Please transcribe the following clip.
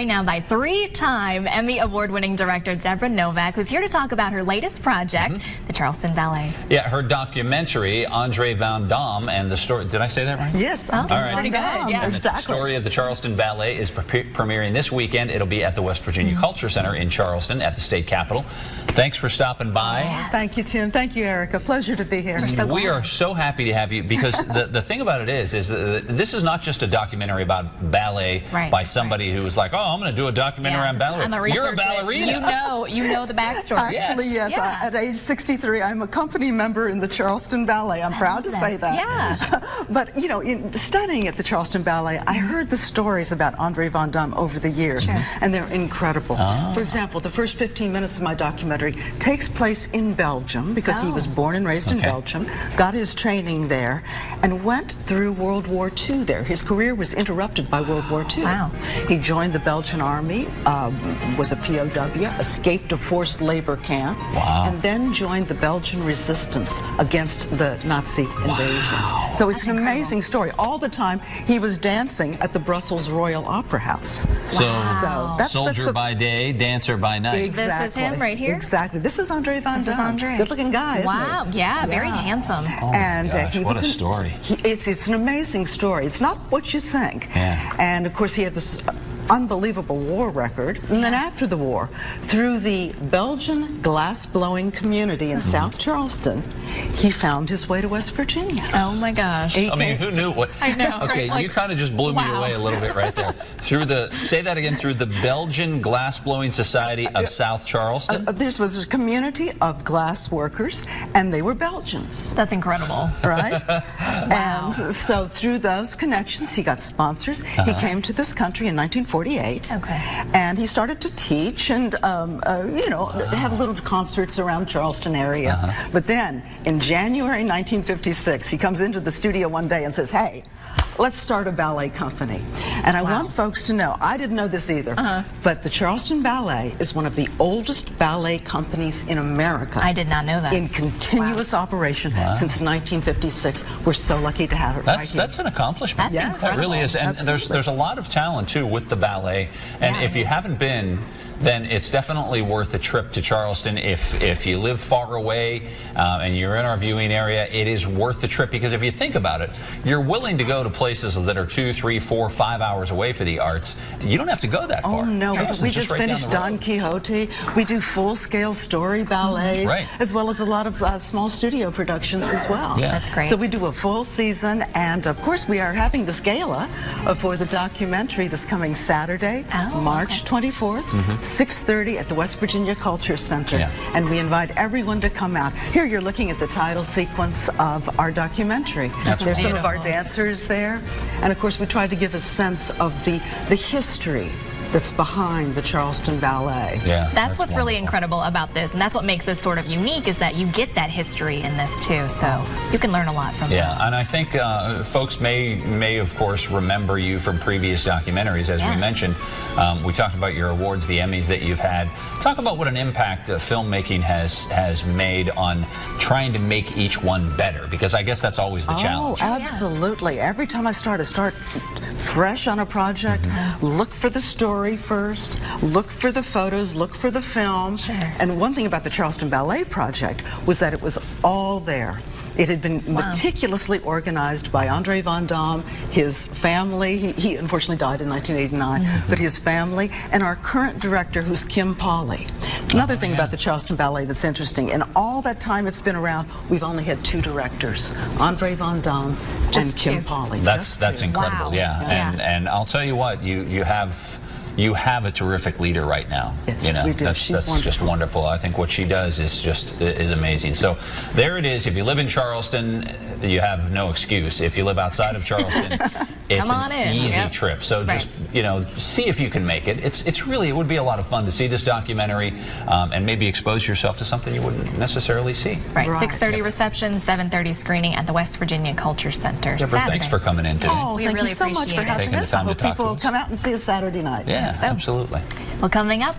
Right now by three-time Emmy Award-winning director Deborah Novak, who's here to talk about her latest project, the Charleston Ballet. Yeah, her documentary, Andre Van Damme, and the story. Did I say that right? Yes. Oh, that's pretty good. Yeah, and the story of the Charleston Ballet is premiering this weekend. It'll be at the West Virginia Culture Center in Charleston at the state capitol. Thanks for stopping by. Oh, thank you, Tim. Thank you, Erica. Pleasure to be here. We are so happy to have you because the thing about it is this is not just a documentary about ballet by somebody who's like, oh, I'm going to do a documentary on ballet. You're a ballerina. You know the backstory. Actually, yes. Yeah. At age 63, I'm a company member in the Charleston Ballet. I'm proud to say that. Yeah. But, you know, in studying at the Charleston Ballet, I heard the stories about Andre Van Damme over the years, and they're incredible. For example, the first 15 minutes of my documentary takes place in Belgium because he was born and raised in Belgium, got his training there, and went through World War II there. His career was interrupted by World War II. Wow. He joined the Belgian Army, was a POW, escaped a forced labor camp, and then joined the Belgian resistance against the Nazi invasion. So it's an amazing story. All the time he was dancing at the Brussels Royal Opera House. So that's soldier by day, dancer by night. Exactly. This is him right here? Exactly. This is Andre Van Damme. Good-looking guy, isn't Wow. he? Yeah, very handsome. Oh and gosh, what a story. It's an amazing story. It's not what you think. Yeah. And of course he had this unbelievable war record, and then after the war, through the Belgian glass-blowing community in South Charleston, he found his way to West Virginia. Oh my gosh. I mean, who knew what? I know. Okay, like, you kind of just blew me away a little bit right there. Through the, say that again, through the Belgian Glass-Blowing Society of South Charleston? This was a community of glass workers, and they were Belgians. That's incredible. Right? And so through those connections, he got sponsors. He came to this country in 1948. And he started to teach and, you know, have little concerts around Charleston area. But then, in January 1956, he comes into the studio one day and says, hey, let's start a ballet company. And I want folks to know, I didn't know this either, but the Charleston Ballet is one of the oldest ballet companies in America. I did not know that. In continuous operation since 1956. We're so lucky to have it right here. That's an accomplishment. That's It really is. And there's a lot of talent, too, with the ballet. And if you haven't been, then it's definitely worth a trip to Charleston. If you live far away and you're in our viewing area, it is worth the trip because if you think about it, you're willing to go to places that are 2, 3, 4, 5 hours away for the arts. You don't have to go that far. Oh no, we just finished Don Quixote. We do full-scale story ballets, as well as a lot of small studio productions as well. Yeah. That's great. So we do a full season, and of course we are having this gala for the documentary this coming Saturday, March 24th. 6:30 at the West Virginia Culture Center, and we invite everyone to come out. Here you're looking at the title sequence of our documentary. There's some of our dancers there, and of course we tried to give a sense of the history that's behind the Charleston Ballet. Yeah, that's what's really incredible about this, and that's what makes this sort of unique, is that you get that history in this too, so you can learn a lot from this. Yeah, and I think folks may of course remember you from previous documentaries, as we mentioned. We talked about your awards, the Emmys that you've had. Talk about what an impact filmmaking has made on trying to make each one better, because I guess that's always the challenge. Oh, absolutely. Every time I start fresh on a project, look for the story first, look for the photos, look for the film. And one thing about the Charleston Ballet project was that it was all there. It had been meticulously organized by Andre Van Damme, his family. He unfortunately died in 1989, but his family, and our current director, who's Kim Pauley. Another thing about the Charleston Ballet that's interesting, in all that time it's been around, we've only had 2 directors, Andre Van Damme and Kim Pauley. That's incredible, and I'll tell you what, you have a terrific leader right now. Yes, we do. That's just wonderful. I think what she does is amazing. So there it is. If you live in Charleston, you have no excuse. If you live outside of Charleston, it's an easy trip. So just see if you can make it. It would be a lot of fun to see this documentary and maybe expose yourself to something you wouldn't necessarily see. Right. 6:30 reception, 7:30 screening at the West Virginia Culture Center. Deborah, thanks for coming in today. Oh, thank you so much for having us. I hope people will come out and see us Saturday night. Yeah, absolutely. Well, coming up,